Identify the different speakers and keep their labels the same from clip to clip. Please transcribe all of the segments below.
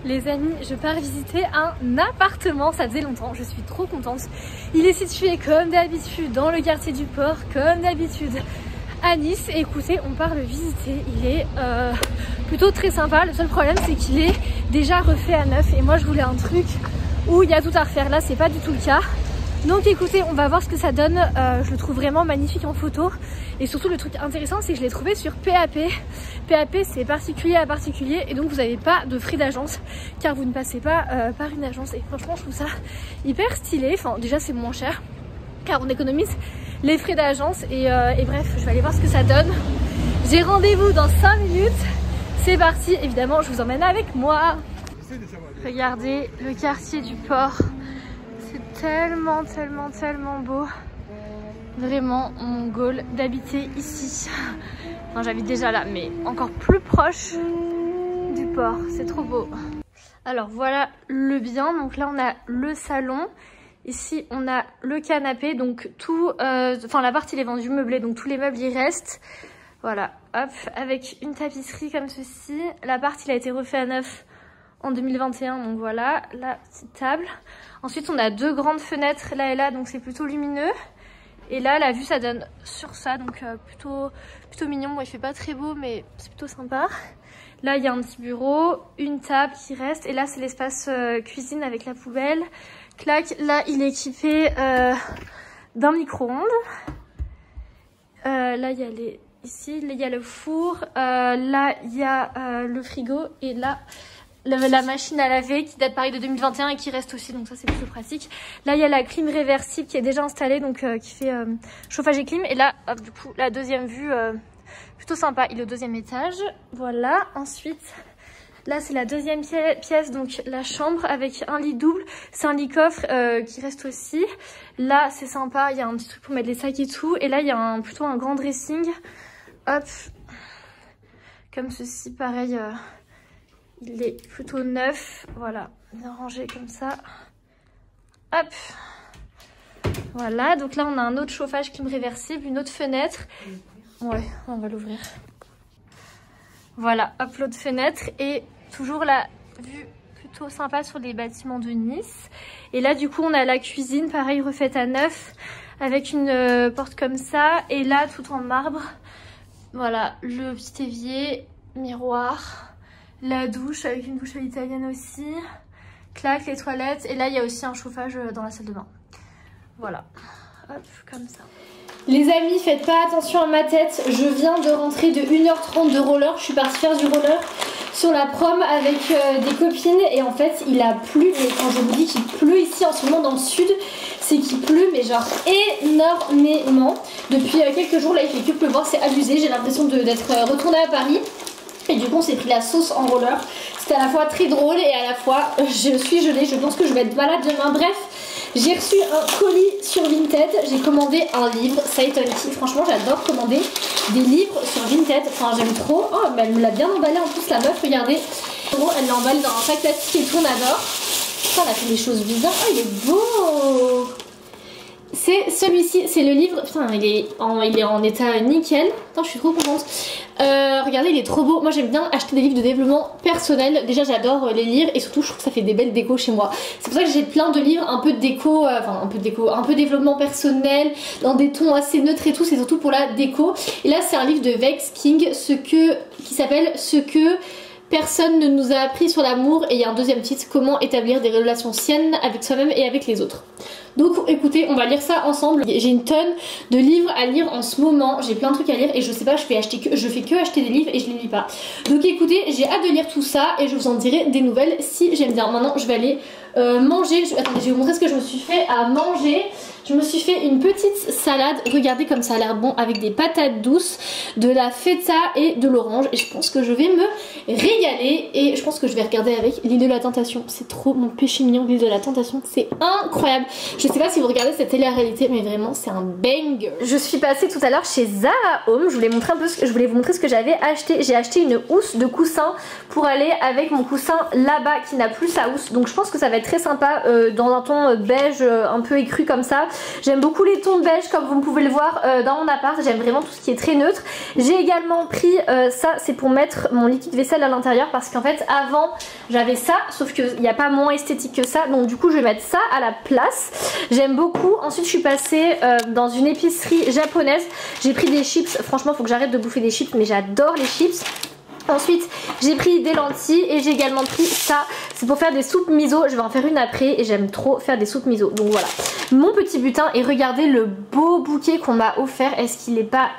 Speaker 1: Les amis, je pars visiter un appartement, ça faisait longtemps, je suis trop contente. Il est situé comme d'habitude dans le quartier du port, comme d'habitude à Nice. Et écoutez, on part le visiter, il est plutôt très sympa. Le seul problème c'est qu'il est déjà refait à neuf et moi je voulais un truc où il y a tout à refaire. Là c'est pas du tout le cas. Donc écoutez, on va voir ce que ça donne. Je le trouve vraiment magnifique en photo. Et surtout le truc intéressant c'est que je l'ai trouvé sur PAP. PAP c'est particulier à particulier et donc vous n'avez pas de frais d'agence car vous ne passez pas par une agence. Et franchement je trouve ça hyper stylé. Enfin déjà c'est moins cher car on économise les frais d'agence et bref je vais aller voir ce que ça donne. J'ai rendez-vous dans 5 minutes. C'est parti, évidemment je vous emmène avec moi. Regardez le quartier du port. C'est tellement beau. Vraiment mon goal d'habiter ici. Enfin, j'habite déjà là mais encore plus proche du port. C'est trop beau. Alors voilà le bien. Donc là on a le salon. Ici on a le canapé. Donc tout, enfin la partie il est vendue meublée. Donc tous les meubles y restent. Voilà, hop, avec une tapisserie comme ceci. L'appart il a été refait à neuf en 2021, donc voilà, la petite table. Ensuite on a deux grandes fenêtres là et là, donc c'est plutôt lumineux. Et là la vue ça donne sur ça, donc plutôt mignon. Bon il fait pas très beau mais c'est plutôt sympa. Là il y a un petit bureau, une table qui reste. Et là c'est l'espace cuisine avec la poubelle. Clac, là il est équipé d'un micro-ondes. Là il y a les... Ici, il y a le four, là il y a le frigo et là la machine à laver qui date pareil de 2021 et qui reste aussi, donc ça c'est plutôt pratique. Là il y a la clim réversible qui est déjà installée, donc qui fait chauffage et clim. Et là hop, du coup la deuxième vue plutôt sympa, il est au deuxième étage. Voilà, ensuite là c'est la deuxième pièce, donc la chambre avec un lit double. C'est un lit coffre qui reste aussi. Là c'est sympa, il y a un petit truc pour mettre les sacs et tout. Et là il y a plutôt un grand dressing. Hop, comme ceci, pareil, il est plutôt neuf, voilà, bien rangé comme ça. Hop, voilà, donc là on a un autre chauffage clim réversible, une autre fenêtre. Ouais, on va l'ouvrir. Voilà, hop, l'autre fenêtre et toujours la vue plutôt sympa sur les bâtiments de Nice. Et là du coup on a la cuisine, pareil, refaite à neuf, avec une porte comme ça. Et là tout en marbre. Voilà, le petit évier, miroir, la douche avec une douche à l'italienne aussi, clac, les toilettes. Et là, il y a aussi un chauffage dans la salle de bain. Voilà, hop, comme ça. Les amis, faites pas attention à ma tête. Je viens de rentrer de 1h30 de roller. Je suis partie faire du roller sur la prom avec des copines. Et en fait, il a plu. Mais quand je vous dis qu'il pleut ici en ce moment dans le sud, c'est qu'il pleut mais genre énormément. Depuis quelques jours là il fait que pleuvoir, c'est abusé. J'ai l'impression d'être retournée à Paris. Et du coup on s'est pris la sauce en roller. C'était à la fois très drôle et à la fois je suis gelée. Je pense que je vais être malade demain. Bref, j'ai reçu un colis sur Vinted. J'ai commandé un livre, Satan Key. Franchement j'adore commander des livres sur Vinted. Enfin j'aime trop. Oh mais elle me l'a bien emballé en plus la meuf, regardez. Elle l'emballe dans un sac plastique et tout, on adore. On a fait des choses bizarres. Oh il est beau. C'est celui-ci, c'est le livre. Putain, il est en état nickel. Putain, je suis trop contente. Regardez, il est trop beau. Moi, j'aime bien acheter des livres de développement personnel. Déjà, j'adore les lire et surtout, je trouve que ça fait des belles décos chez moi. C'est pour ça que j'ai plein de livres, un peu de déco, un peu développement personnel, dans des tons assez neutres et tout. C'est surtout pour la déco. Et là, c'est un livre de Vex King, qui s'appelle Ce que personne ne nous a appris sur l'amour. Et il y a un deuxième titre, Comment établir des relations saines avec soi-même et avec les autres. Donc écoutez, on va lire ça ensemble. J'ai une tonne de livres à lire en ce moment. J'ai plein de trucs à lire et je sais pas, je fais que acheter des livres et je les lis pas. Donc écoutez, j'ai hâte de lire tout ça et je vous en dirai des nouvelles si j'aime bien. Maintenant je vais aller manger. Attendez, je vais vous montrer ce que je me suis fait à manger. Je me suis fait une petite salade, regardez comme ça a l'air bon, avec des patates douces, de la feta et de l'orange. Et je pense que je vais me régaler et je pense que je vais regarder avec l'île de la tentation. C'est trop mon péché mignon, l'île de la tentation, c'est incroyable. Je
Speaker 2: Je sais pas si vous regardez cette télé-réalité, mais vraiment c'est un banger.
Speaker 1: Je suis passée tout à l'heure chez Zara Home. Je voulais vous montrer ce que j'avais acheté. J'ai acheté une housse de coussin pour aller avec mon coussin là-bas qui n'a plus sa housse. Donc je pense que ça va être très sympa dans un ton beige un peu écru comme ça. J'aime beaucoup les tons beige comme vous pouvez le voir dans mon appart. J'aime vraiment tout ce qui est très neutre. J'ai également pris ça, c'est pour mettre mon liquide vaisselle à l'intérieur parce qu'en fait avant j'avais ça, sauf qu'il n'y a pas moins esthétique que ça. Donc du coup je vais mettre ça à la place. J'aime beaucoup. Ensuite je suis passée dans une épicerie japonaise. J'ai pris des chips. Franchement faut que j'arrête de bouffer des chips, mais j'adore les chips. Ensuite j'ai pris des lentilles et j'ai également pris ça, c'est pour faire des soupes miso. Je vais en faire une après et j'aime trop faire des soupes miso. Donc voilà mon petit butin. Et regardez le beau bouquet qu'on m'a offert. Est-ce qu'il n'est pas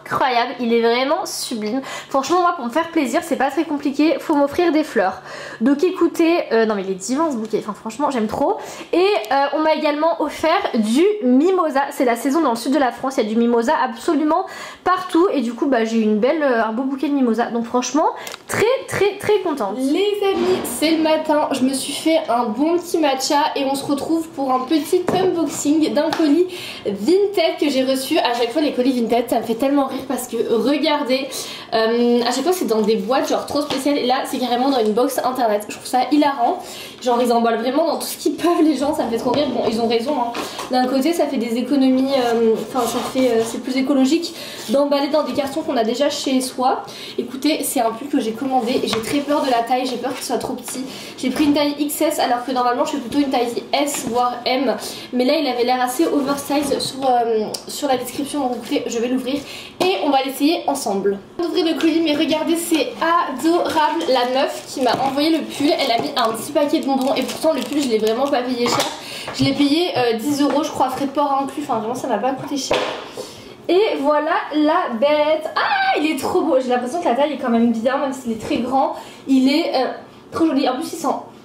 Speaker 1: incroyable? Il est vraiment sublime. Franchement moi pour me faire plaisir c'est pas très compliqué, faut m'offrir des fleurs. Donc écoutez, non mais il est divin ce bouquet, enfin franchement j'aime trop. Et on m'a également offert du mimosa. C'est la saison dans le sud de la France, il y a du mimosa absolument partout. Et du coup bah j'ai eu un beau bouquet de mimosa. Donc franchement très contente.
Speaker 2: Les amis, c'est le matin, je me suis fait un bon petit matcha et on se retrouve pour un petit unboxing d'un colis Vinted que j'ai reçu. À chaque fois les colis Vinted ça me fait tellement rire parce que regardez, à chaque fois c'est dans des boîtes genre trop spéciales et là c'est carrément dans une box internet. Je trouve ça hilarant, genre ils emballent vraiment dans tout ce qu'ils peuvent les gens, ça me fait trop rire. Bon ils ont raison hein. D'un côté ça fait des économies, enfin c'est plus écologique d'emballer dans des cartons qu'on a déjà chez soi. Écoutez c'est un pull que j'ai commandé et j'ai très peur de la taille, j'ai peur qu'il soit trop petit. J'ai pris une taille XS alors que normalement je fais plutôt une taille S voire M, mais là il avait l'air assez oversize sur la description. Donc écoutez je vais l'ouvrir et on va l'essayer ensemble. On va ouvrir le colis mais regardez c'est adorable. La meuf qui m'a envoyé le pull elle a mis un petit paquet de bonbons et pourtant le pull je l'ai vraiment pas payé cher. Je l'ai payé 10 € je crois, frais de port inclus, enfin vraiment ça m'a pas coûté cher. Et voilà la bête. Ah il est trop beau, j'ai l'impression que la taille est quand même bien même s'il est très grand. Il est trop joli, en plus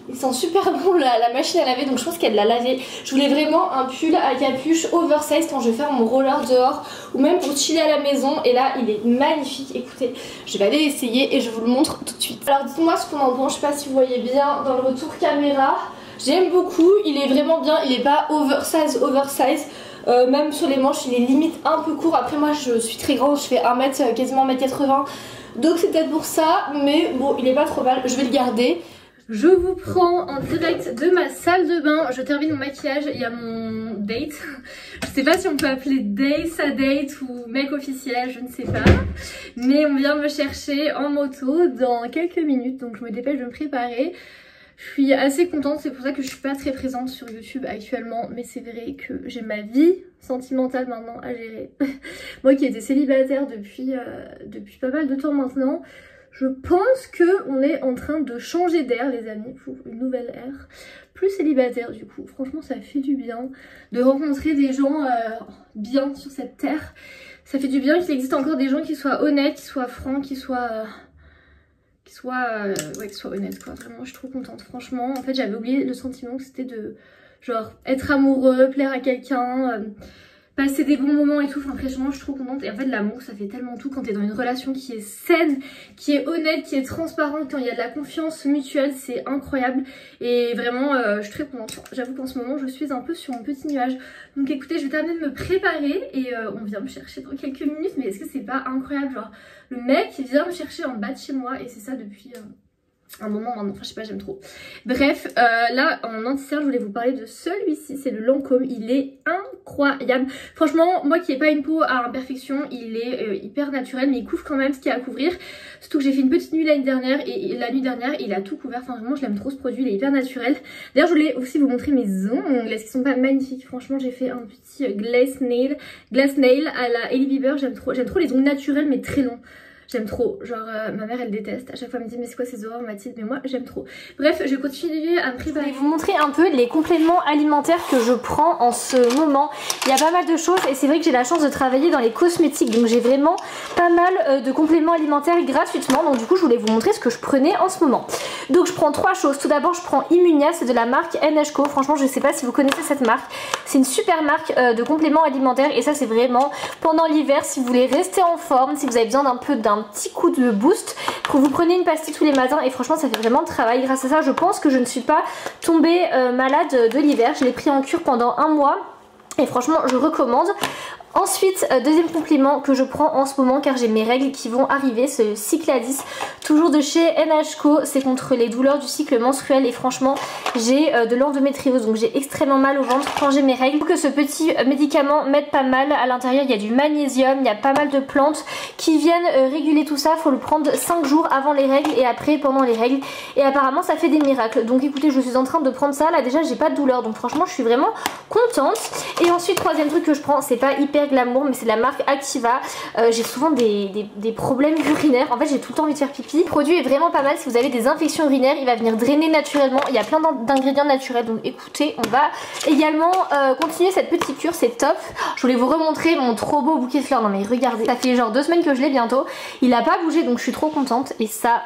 Speaker 2: il sent super bon la machine à laver, donc je pense qu'elle l'a lavé. Je voulais vraiment un pull à capuche oversize quand je vais faire mon roller dehors ou même pour chiller à la maison. Et là il est magnifique, écoutez je vais aller l'essayer et je vous le montre tout de suite. Alors dites-moi ce qu'on en pense, je sais pas si vous voyez bien dans le retour caméra. J'aime beaucoup, il est vraiment bien, il est pas oversize. Même sur les manches il est limite un peu court. Après moi je suis très grande, je fais 1m, quasiment 1m80, donc c'est peut-être pour ça. Mais bon il est pas trop mal, je vais le garder. Je vous prends en direct de ma salle de bain, je termine mon maquillage, il y a mon date. Je sais pas si on peut appeler date sa date ou mec officiel, je ne sais pas. Mais on vient me chercher en moto dans quelques minutes, donc je me dépêche de me préparer. Je suis assez contente, c'est pour ça que je suis pas très présente sur YouTube actuellement, mais c'est vrai que j'ai ma vie sentimentale maintenant à gérer. Moi qui étais célibataire depuis pas mal de temps maintenant, je pense qu'on est en train de changer d'air les amis pour une nouvelle ère. Plus célibataire du coup, franchement ça fait du bien de rencontrer des gens bien sur cette terre. Ça fait du bien qu'il existe encore des gens qui soient honnêtes, qui soient francs, qui soient honnête quoi. Vraiment je suis trop contente franchement. En fait j'avais oublié le sentiment que c'était de genre être amoureux, plaire à quelqu'un, passer des bons moments et tout. Enfin franchement je suis trop contente. Et en fait l'amour ça fait tellement tout quand t'es dans une relation qui est saine, qui est honnête, qui est transparente, quand il y a de la confiance mutuelle, c'est incroyable. Et vraiment je suis très contente. J'avoue qu'en ce moment je suis un peu sur mon petit nuage. Donc écoutez je vais terminer de me préparer et on vient me chercher dans quelques minutes. Mais est-ce que c'est pas incroyable, genre le mec il vient me chercher en bas de chez moi et c'est ça depuis un moment maintenant, enfin je sais pas, j'aime trop. Bref, là en anti-cerne je voulais vous parler de celui-ci, c'est le Lancôme, il est incroyable. Franchement moi qui n'ai pas une peau à imperfection, il est hyper naturel mais il couvre quand même ce qu'il y a à couvrir. Surtout que j'ai fait une petite nuit l'année dernière et la nuit dernière il a tout couvert, enfin vraiment je l'aime trop ce produit, il est hyper naturel. D'ailleurs je voulais aussi vous montrer mes ongles, est-ce qu'ils sont pas magnifiques? Franchement j'ai fait un petit glass nail à la Hailey Bieber, j'aime trop les ongles naturels mais très longs. J'aime trop, genre ma mère elle déteste, à chaque fois elle me dit mais c'est quoi ces horreurs Mathilde, mais moi j'aime trop. Bref je vais continuer à me préparer. Je vais vous montrer un peu les compléments alimentaires que je prends en ce moment. Il y a pas mal de choses et c'est vrai que j'ai la chance de travailler dans les cosmétiques, donc j'ai vraiment pas mal de compléments alimentaires gratuitement. Donc du coup je voulais vous montrer ce que je prenais en ce moment. Donc je prends trois choses. Tout d'abord je prends Immunia, c'est de la marque NHCO. Franchement je sais pas si vous connaissez cette marque.
Speaker 1: C'est une super marque de compléments alimentaires et ça c'est vraiment pendant l'hiver si vous voulez rester en forme, si vous avez besoin d'un petit coup de boost, que vous prenez une pastille tous les matins et franchement ça fait vraiment le travail. Grâce à ça je pense que je ne suis pas tombée malade de l'hiver. Je l'ai pris en cure pendant un mois et franchement je recommande. Ensuite, deuxième complément que je prends en ce moment car j'ai mes règles qui vont arriver, ce Cycladis, toujours de chez NHCO, c'est contre les douleurs du cycle menstruel et franchement j'ai de l'endométriose donc j'ai extrêmement mal au ventre quand j'ai mes règles. Pour que ce petit médicament m'aide pas mal, à l'intérieur il y a du magnésium, il y a pas mal de plantes qui viennent réguler tout ça, il faut le prendre 5 jours avant les règles et après pendant les règles et apparemment ça fait des miracles. Donc écoutez, je suis en train de prendre ça, là déjà j'ai pas de douleur donc franchement je suis vraiment contente. Et ensuite troisième truc que je prends, c'est pas hyper glamour mais c'est la marque Activa. J'ai souvent des problèmes urinaires, en fait j'ai tout le temps envie de faire pipi. Le produit est vraiment pas mal si vous avez des infections urinaires, il va venir drainer naturellement, il y a plein d'ingrédients naturels donc écoutez, on va également continuer cette petite cure, c'est top. Je voulais vous remontrer mon trop beau bouquet de fleurs, non mais regardez, ça fait genre 2 semaines que je l'ai bientôt, il a pas bougé donc je suis trop contente et ça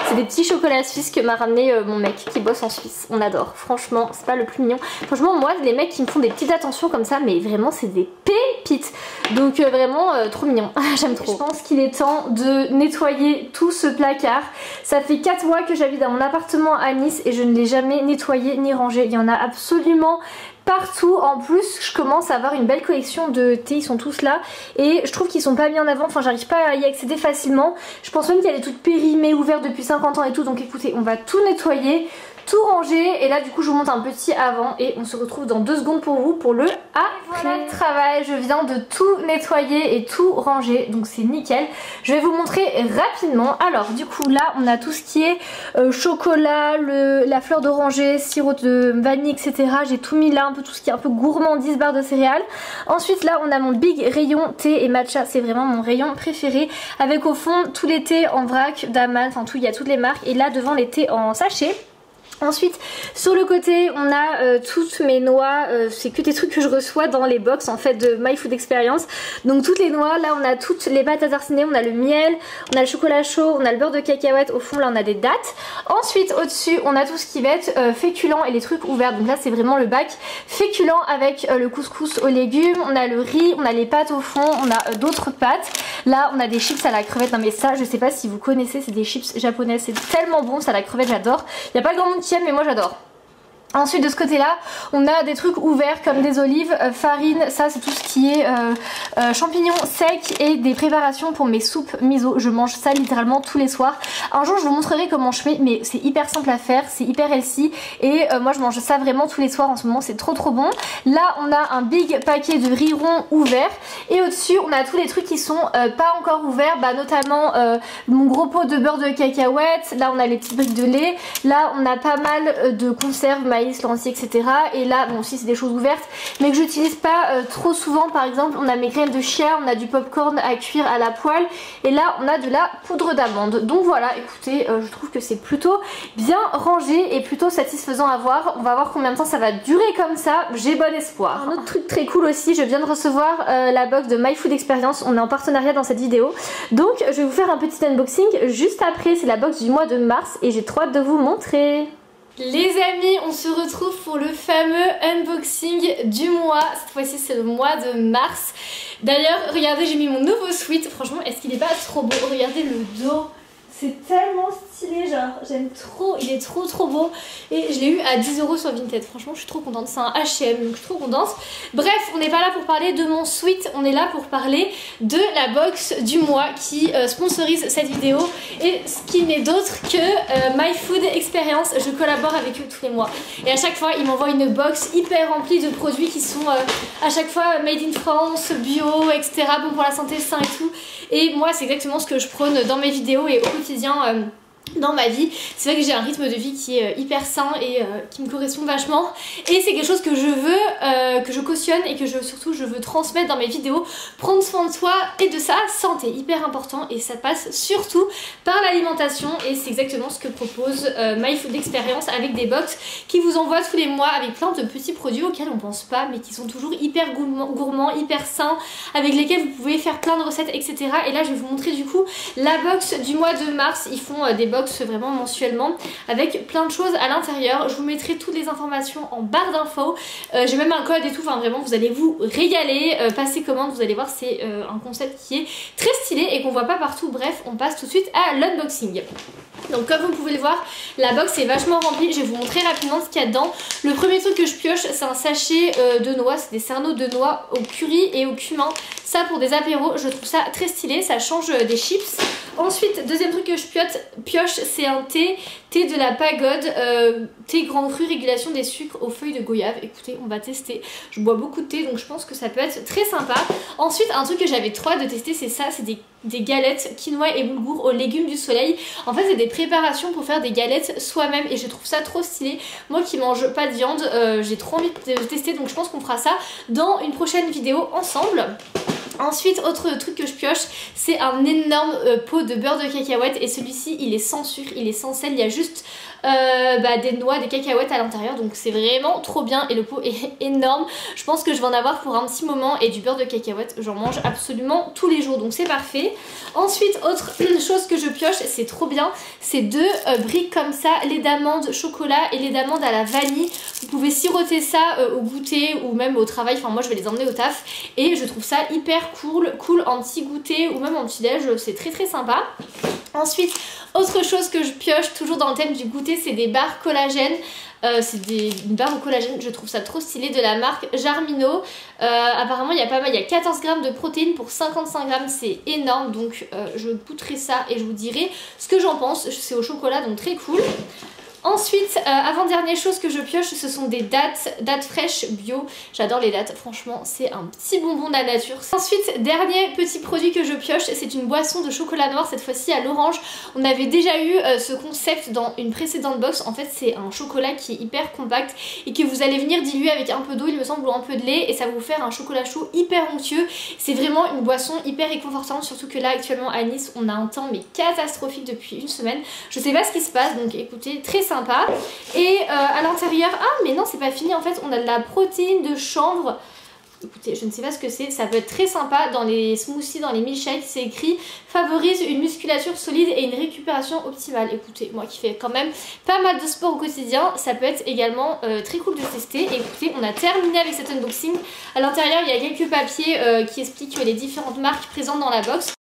Speaker 1: c'est des petits chocolats suisses que m'a ramené mon mec qui bosse en Suisse, on adore, franchement c'est pas le plus mignon. Franchement moi les mecs qui me font des petites attentions comme ça mais vraiment c'est des pépites. Donc vraiment trop mignon, j'aime trop. Je pense qu'il est temps de nettoyer tout ce placard. Ça fait 4 mois que j'habite dans mon appartement à Nice et je ne l'ai jamais nettoyé ni rangé. Il y en a absolument partout. En plus je commence à avoir une belle collection de thés, ils sont tous là et je trouve qu'ils sont pas mis en avant, enfin j'arrive pas à y accéder facilement. Je pense même qu'il y a des trucs périmés ouverts depuis 50 ans et tout, donc écoutez on va tout nettoyer, tout ranger et là du coup je vous montre un petit avant et on se retrouve dans 2 secondes pour vous pour le après. Voilà le travail, je viens de tout nettoyer et tout ranger donc c'est nickel. Je vais vous montrer rapidement. Alors du coup là on a tout ce qui est chocolat, la fleur d'oranger, sirop de vanille etc. J'ai tout mis là, un peu tout ce qui est un peu gourmandise, barre de céréales. Ensuite là on a mon big rayon thé et matcha, c'est vraiment mon rayon préféré avec au fond tous les thés en vrac, Daman, enfin tout, il y a toutes les marques et là devant les thés en sachet. Ensuite sur le côté on a toutes mes noix, c'est que des trucs que je reçois dans les box en fait de My Food Experience. Donc toutes les noix, là on a toutes les pâtes à tartiner, on a le miel, on a le chocolat chaud, on a le beurre de cacahuète, au fond là on a des dattes. Ensuite au dessus on a tout ce qui va être féculent et les trucs ouverts, donc là c'est vraiment le bac féculent avec le couscous aux légumes, on a le riz, on a les pâtes au fond, on a d'autres pâtes. Là on a des chips à la crevette, non mais ça je sais pas si vous connaissez, c'est des chips japonaises, c'est tellement bon ça, la crevette j'adore. Il n'y a pas grand monde qui aime mais moi j'adore. Ensuite de ce côté là on a des trucs ouverts comme des olives, farine, ça c'est tout ce qui est champignons secs et des préparations pour mes soupes miso. Je mange ça littéralement tous les soirs. Un jour je vous montrerai comment je fais mais c'est hyper simple à faire, c'est hyper healthy et moi je mange ça vraiment tous les soirs en ce moment, c'est trop bon. Là on a un big paquet de riz rond ouvert et au dessus on a tous les trucs qui sont pas encore ouverts, notamment mon gros pot de beurre de cacahuète. Là on a les petites briques de lait, là on a pas mal de conserves, maïs, lentilles etc. Et là bon aussi c'est des choses ouvertes mais que j'utilise pas trop souvent. Par exemple on a mes graines de chia, on a du popcorn à cuire à la poêle et là on a de la poudre d'amande. Donc voilà écoutez je trouve que c'est plutôt bien rangé et plutôt satisfaisant à voir. On va voir combien de temps ça va durer comme ça, j'ai bon espoir. Un autre truc très cool aussi, je viens de recevoir la box de My Food Experience, on est en partenariat dans cette vidéo donc je vais vous faire un petit unboxing juste après. C'est la box du mois de mars et j'ai trop hâte de vous montrer. Les amis, on se retrouve pour le fameux unboxing du mois. Cette fois-ci c'est le mois de mars. D'ailleurs regardez, j'ai mis mon nouveau sweat. Franchement est-ce qu'il est pas trop beau? Regardez le dos, c'est tellement stylé, genre j'aime trop, il est trop beau et je l'ai eu à 10 € sur Vinted. Franchement je suis trop contente, c'est un H&M donc je suis trop contente. Bref, on n'est pas là pour parler de mon sweat, on est là pour parler de la box du mois qui sponsorise cette vidéo et ce qui n'est d'autre que My Food Experience. Je collabore avec eux tous les mois et à chaque fois ils m'envoient une box hyper remplie de produits qui sont à chaque fois made in France, bio, etc. bon pour la santé, sain et tout. Et moi c'est exactement ce que je prône dans mes vidéos et au quotidien dans ma vie. C'est vrai que j'ai un rythme de vie qui est hyper sain et qui me correspond vachement et c'est quelque chose que je veux, que je cautionne et que surtout je veux transmettre dans mes vidéos. Prendre soin de soi et de sa santé, hyper important et ça passe surtout par l'alimentation et c'est exactement ce que propose My Food Experience avec des box qui vous envoient tous les mois avec plein de petits produits auxquels on pense pas mais qui sont toujours hyper gourmands, hyper sains, avec lesquels vous pouvez faire plein de recettes etc. Et là je vais vous montrer du coup la box du mois de mars. Ils font des box box vraiment mensuellement avec plein de choses à l'intérieur. Je vous mettrai toutes les informations en barre d'infos. J'ai même un code et tout, enfin vraiment vous allez vous régaler. Passez commande, vous allez voir, c'est un concept qui est très stylé et qu'on voit pas partout. Bref, on passe tout de suite à l'unboxing. Donc comme vous pouvez le voir, la box est vachement remplie. Je vais vous montrer rapidement ce qu'il y a dedans. Le premier truc que je pioche, c'est un sachet de noix. C'est des cerneaux de noix au curry et au cumin. Ça pour des apéros, je trouve ça très stylé. Ça change des chips. Ensuite, deuxième truc que je pioche, c'est un thé de la Pagode, thé grand cru, régulation des sucres aux feuilles de goyave. Écoutez, on va tester. Je bois beaucoup de thé, donc je pense que ça peut être très sympa. Ensuite, un truc que j'avais trop hâte de tester, c'est ça, c'est des galettes quinoa et boulgour aux légumes du soleil. En fait, c'est des préparations pour faire des galettes soi-même et je trouve ça trop stylé. Moi qui mange pas de viande, j'ai trop envie de tester, donc je pense qu'on fera ça dans une prochaine vidéo ensemble. Ensuite, autre truc que je pioche, c'est un énorme pot de beurre de cacahuète et celui-ci il est sans sucre, il est sans sel, il y a juste des noix, des cacahuètes à l'intérieur, donc c'est vraiment trop bien et le pot est énorme. Je pense que je vais en avoir pour un petit moment et du beurre de cacahuète, j'en mange absolument tous les jours, donc c'est parfait. Ensuite, autre chose que je pioche, c'est trop bien, c'est deux briques comme ça, lait d'amande chocolat et lait d'amande à la vanille. Vous pouvez siroter ça au goûter ou même au travail, enfin moi je vais les emmener au taf et je trouve ça hyper cool en petit goûter ou même en petit déj, c'est très sympa. Ensuite, autre chose que je pioche toujours dans le thème du goûter, c'est des barres collagène. C'est une barre au collagène, je trouve ça trop stylé, de la marque Jarmino. Apparemment il y a pas mal, il y a 14 grammes de protéines pour 55 grammes, c'est énorme, donc je goûterai ça et je vous dirai ce que j'en pense. C'est au chocolat, donc très cool. Ensuite, avant-dernière chose que je pioche, ce sont des dattes fraîches bio. J'adore les dattes, franchement, c'est un petit bonbon de la nature. Ensuite, dernier petit produit que je pioche, c'est une boisson de chocolat noir, cette fois-ci à l'orange. On avait déjà eu ce concept dans une précédente box. En fait, c'est un chocolat qui est hyper compact et que vous allez venir diluer avec un peu d'eau, il me semble, ou un peu de lait, et ça va vous faire un chocolat chaud hyper onctueux. C'est vraiment une boisson hyper réconfortante, surtout que là, actuellement à Nice, on a un temps mais catastrophique depuis une semaine. Je sais pas ce qui se passe, donc écoutez, très sympa. Et à l'intérieur, ah mais non c'est pas fini, en fait on a de la protéine de chanvre. Écoutez, je ne sais pas ce que c'est, ça peut être très sympa dans les smoothies, dans les milkshakes, c'est écrit favorise une musculature solide et une récupération optimale. Écoutez, moi qui fais quand même pas mal de sport au quotidien, ça peut être également très cool de tester. Et écoutez, on a terminé avec cet unboxing. À l'intérieur, il y a quelques papiers qui expliquent les différentes marques présentes dans la box.